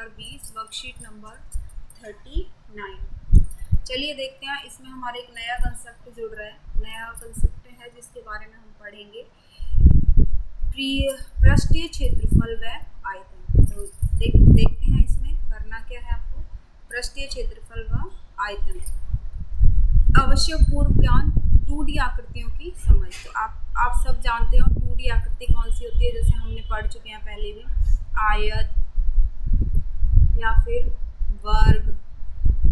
Number 20 worksheet number 39। चलिए देखते हैं, इसमें हमारे एक नया कंसेप्ट जुड़ रहा है। नया कंसेप्ट है जिसके बारे में हम पढ़ेंगे पृष्ठीय क्षेत्रफल व आयतन। तो देखते हैं इसमें करना क्या है आपको। पृष्ठीय क्षेत्रफल व आयतन, आवश्यक पूर्व ज्ञान, 2D आकृतियों की समझ। तो आप सब जानते हो 2D आकृति कौन सी होती है, जैसे हमने पढ़ चुके हैं पहले भी, आयत या फिर वर्ग।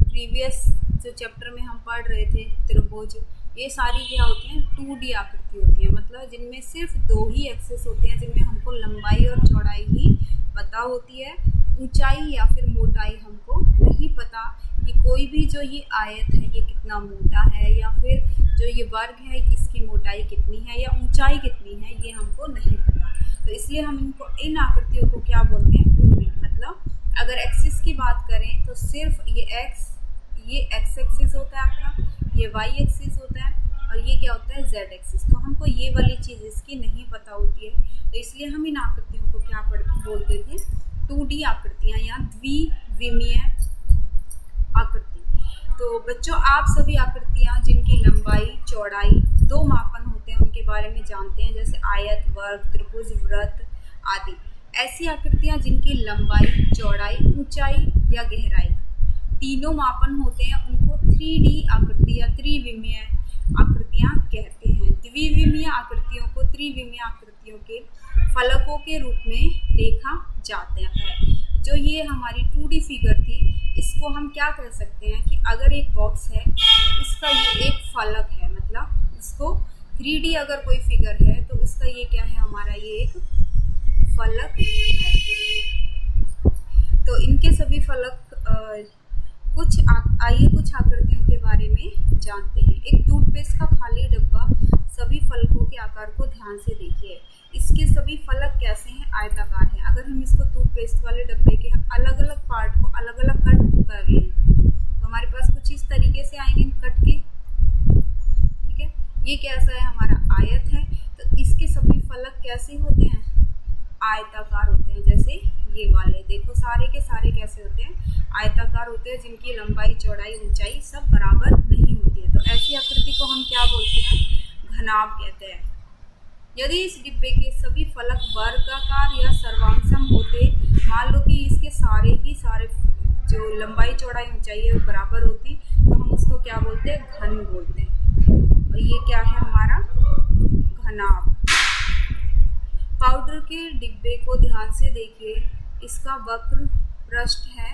प्रीवियस जो चैप्टर में हम पढ़ रहे थे त्रिभुज, ये सारी क्या होती हैं 2D आकृति होती है, मतलब जिनमें सिर्फ 2 ही एक्सिस होते हैं, जिनमें हमको लंबाई और चौड़ाई ही पता होती है, ऊंचाई या फिर मोटाई हमको नहीं पता कि कोई भी जो ये आयत है ये कितना मोटा है, या फिर जो ये वर्ग है इसकी मोटाई कितनी है या ऊंचाई कितनी है, ये हमको नहीं पता। तो इसलिए हम इन आकृतियों को क्या बोलते हैं 2D। मतलब अगर एक्सिस की बात करें तो सिर्फ ये एक्स एक्सिस होता है आपका, ये वाई एक्सिस होता है और ये क्या होता है जेड एक्सिस। तो हमको ये वाली चीज़ इसकी नहीं पता होती है, तो इसलिए हम इन आकृतियों को क्या बोलते थे 2D आकृतियाँ या द्विविमीय आकृति। तो बच्चों, आप सभी आकृतियाँ जिनकी लंबाई चौड़ाई 2 मापन होते हैं उनके बारे में जानते हैं, जैसे आयत, वर्ग, त्रिभुज, वृत्त आदि। ऐसी आकृतियाँ जिनकी लंबाई, चौड़ाई, ऊंचाई या गहराई तीनों मापन होते हैं उनको 3D आकृति या त्रिविमीय आकृतियाँ कहते हैं। द्विविमीय आकृतियों को त्रिविमीय आकृतियों के फलकों के रूप में देखा जाता है। जो ये हमारी 2D फिगर थी, इसको हम क्या कह सकते हैं कि अगर एक बॉक्स है तो इसका ये एक फलक है, मतलब इसको 3D अगर कोई फिगर है तो उसका ये क्या है, हमारा ये एक फलक है। तो इनके सभी फलक आइए कुछ आकृतियों के बारे में जानते हैं। एक टूथपेस्ट का खाली डब्बा, सभी फलकों के आकार को ध्यान से देखिए। इसके सभी फलक कैसे हैं, आयताकार हैं। अगर हम इसको टूथपेस्ट वाले डब्बे के अलग अलग पार्ट को अलग अलग कट कर लें तो हमारे पास कुछ इस तरीके से आएंगे कट के, ठीक है। ये कैसा है, हमारा आयत है, तो इसके सभी फलक कैसे होते हैं, आयताकार होते हैं। जैसे ये वाले देखो, सारे के सारे कैसे होते हैं, आयताकार होते हैं, जिनकी लंबाई, चौड़ाई, ऊंचाई सब बराबर नहीं होती है। तो ऐसी आकृति को हम क्या बोलते हैं, घनाभ कहते हैं। यदि इस डिब्बे के सभी फलक वर्गाकार या सर्वांगसम होते, मान लो कि इसके सारे जो लंबाई, चौड़ाई, ऊंचाई है वो बराबर होती, तो हम उसको क्या बोलते हैं, घन बोलते हैं। और ये क्या है हमारा घनाभ। पाउडर के डिब्बे को ध्यान से देखिए, इसका वक्र पृष्ठ है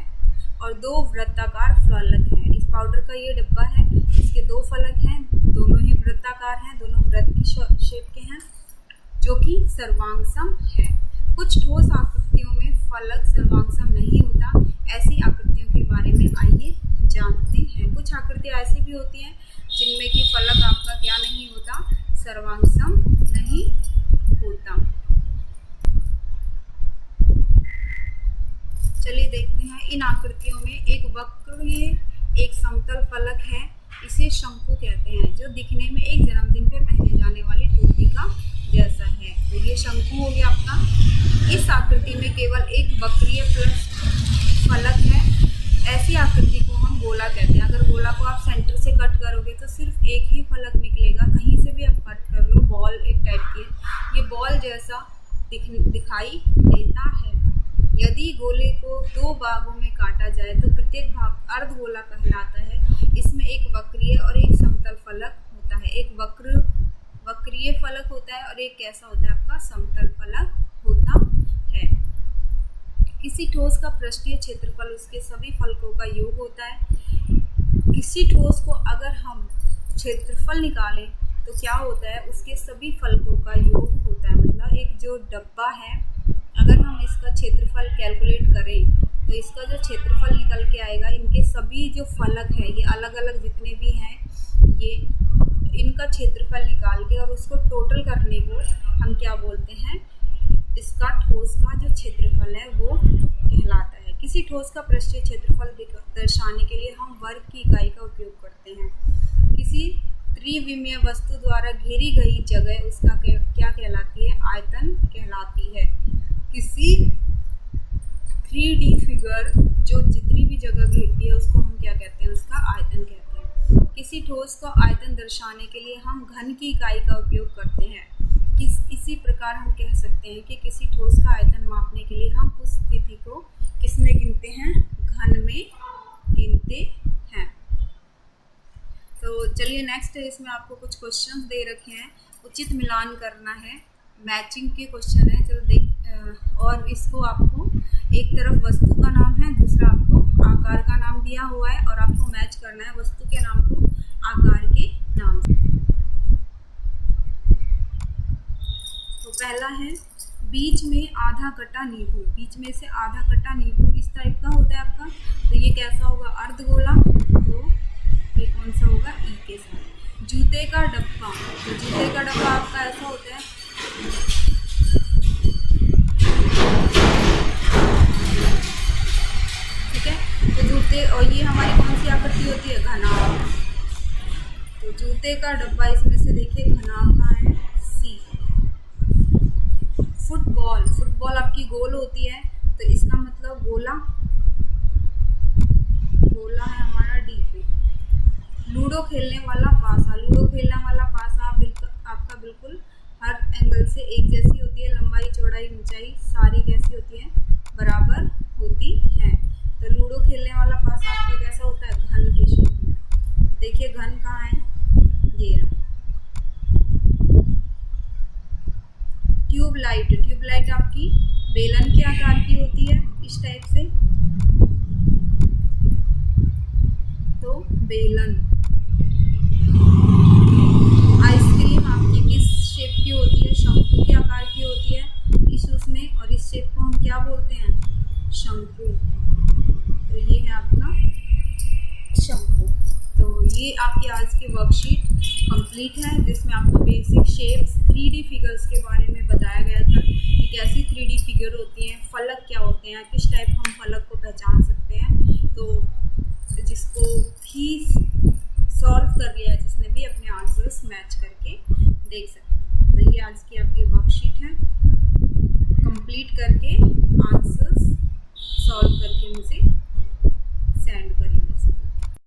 और 2 वृत्ताकार फलक हैं। इस पाउडर का ये डिब्बा है, इसके 2 फलक हैं, दोनों ही वृत्ताकार हैं, दोनों वृत्त की शेप के हैं, जो कि सर्वांगसम है। कुछ ठोस आकृतियों में फलक सर्वांगसम नहीं होता। ऐसी आकृतियों के बारे में आइए जानते हैं। कुछ आकृतियाँ ऐसी भी होती हैं जिनमें कि फलक आपका क्या नहीं होता, सर्वांगसम नहीं होता। चलिए देखते हैं, इन आकृतियों में एक वक्रीय, एक समतल फलक है, इसे शंकु कहते हैं, जो दिखने में एक जन्मदिन पे पहने जाने वाली टोपी का जैसा है। तो ये शंकु हो गया आपका। इस आकृति में केवल एक वक्रीय फलक है। ऐसी आकृति को हम गोला कहते हैं। अगर गोला को आप सेंटर से कट करोगे तो सिर्फ एक ही फलक निकलेगा, कहीं से भी आप कट कर लो। बॉल एक टाइप की है, ये बॉल जैसा दिखाई देता है। यदि गोले को 2 भागों में काटा जाए तो प्रत्येक भाग अर्धगोला कहलाता है। इसमें एक वक्रीय और एक समतल फलक होता है। एक वक्रीय फलक होता है और एक कैसा होता है, आपका समतल फलक होता है। किसी ठोस का पृष्ठीय क्षेत्रफल उसके सभी फलकों का योग होता है। किसी ठोस को अगर हम क्षेत्रफल निकालें तो क्या होता है, उसके सभी फलकों का योग होता है। मतलब एक जो डब्बा है, अगर हम इसका क्षेत्रफल कैलकुलेट करें तो इसका जो क्षेत्रफल निकल के आएगा, इनके सभी जो फलक है, ये अलग अलग जितने भी हैं, ये इनका क्षेत्रफल निकाल के और उसको टोटल करने को हम क्या बोलते हैं, इसका ठोस का जो क्षेत्रफल है वो कहलाता है। किसी ठोस का पृष्ठीय क्षेत्रफल दर्शाने के लिए हम वर्ग की इकाई का उपयोग करते हैं। किसी त्रिविमीय वस्तु द्वारा घेरी गई जगह उसका क्या कहलाती है, आयतन कहलाती है। किसी 3D फिगर जो जितनी भी जगह घेरती है उसको हम क्या कहते हैं, उसका आयतन कहते हैं। किसी ठोस का आयतन दर्शाने के लिए हम घन की इकाई का उपयोग करते हैं। इसी प्रकार हम कह सकते हैं कि किसी ठोस का आयतन मापने के लिए हम उस स्थिति को किस में गिनते हैं, घन में गिनते हैं। तो चलिए नेक्स्ट है, इसमें आपको कुछ क्वेश्चंस दे रखे हैं, उचित मिलान करना है, मैचिंग के क्वेश्चन है। चलो देख, और इसको आपको एक तरफ वस्तु का नाम है, दूसरा आपको आकार का नाम दिया हुआ है, और आपको मैच करना है वस्तु के नाम को आकार के नाम से। तो पहला है, बीच में आधा कटा नींबू। बीच में से आधा कटा नींबू इस टाइप का होता है आपका, तो ये कैसा होगा, अर्धगोला। तो ये कौन सा होगा, ई के साथ। जूते का डब्बा, तो जूते का डब्बा आपका ऐसा होता है, ठीक है। तो जूते, और ये हमारी कौन सी आकृति होती है, घनाभ। तो जूते का डब्बा, इसमें से देखिए घनाभ कहाँ है, सी। फुटबॉल, फुटबॉल आपकी गोल होती है, तो इसका मतलब गोला, गोला है हमारा डी पे। लूडो खेलने वाला पासा, लूडो खेलने वाला पासा आपका बिल्कुल हर एंगल से एक जैसी होती है, लंबाई चौड़ाई ऊंचाई सारी कैसी होती है, बराबर होती है। तो लूडो खेलने वाला पासा आपका कैसा होता है, घन के शेप में। देखिए घन कहाँ है, ये है। ट्यूबलाइट, ट्यूबलाइट आपकी बेलन के आकार की होती है, इस टाइप से। तो बेलन। आइसक्रीम आपकी किस शेप की होती है, शंकु के आकार की होती है इस उसमें, और इस शेप को हम क्या बोलते हैं, शंकु। तो ये है आपका शंकु। तो ये आपकी आज की वर्कशीट कंप्लीट है, जिसमें आपको बेसिक शेप्स, 3D फिगर्स के बारे में बताया गया था कि कैसी 3D फिगर होती हैं, फलक क्या होते हैं, किस टाइप हम फलक को पहचान सकते हैं। तो जिसको भी सॉल्व कर लिया, जिसने भी अपने आंसर्स मैच करके देख सकते हैं। तो ये आज की आपकी वर्कशीट है, कंप्लीट करके आंसर्स सॉल्व करके मुझे सेंड करेंगे सब।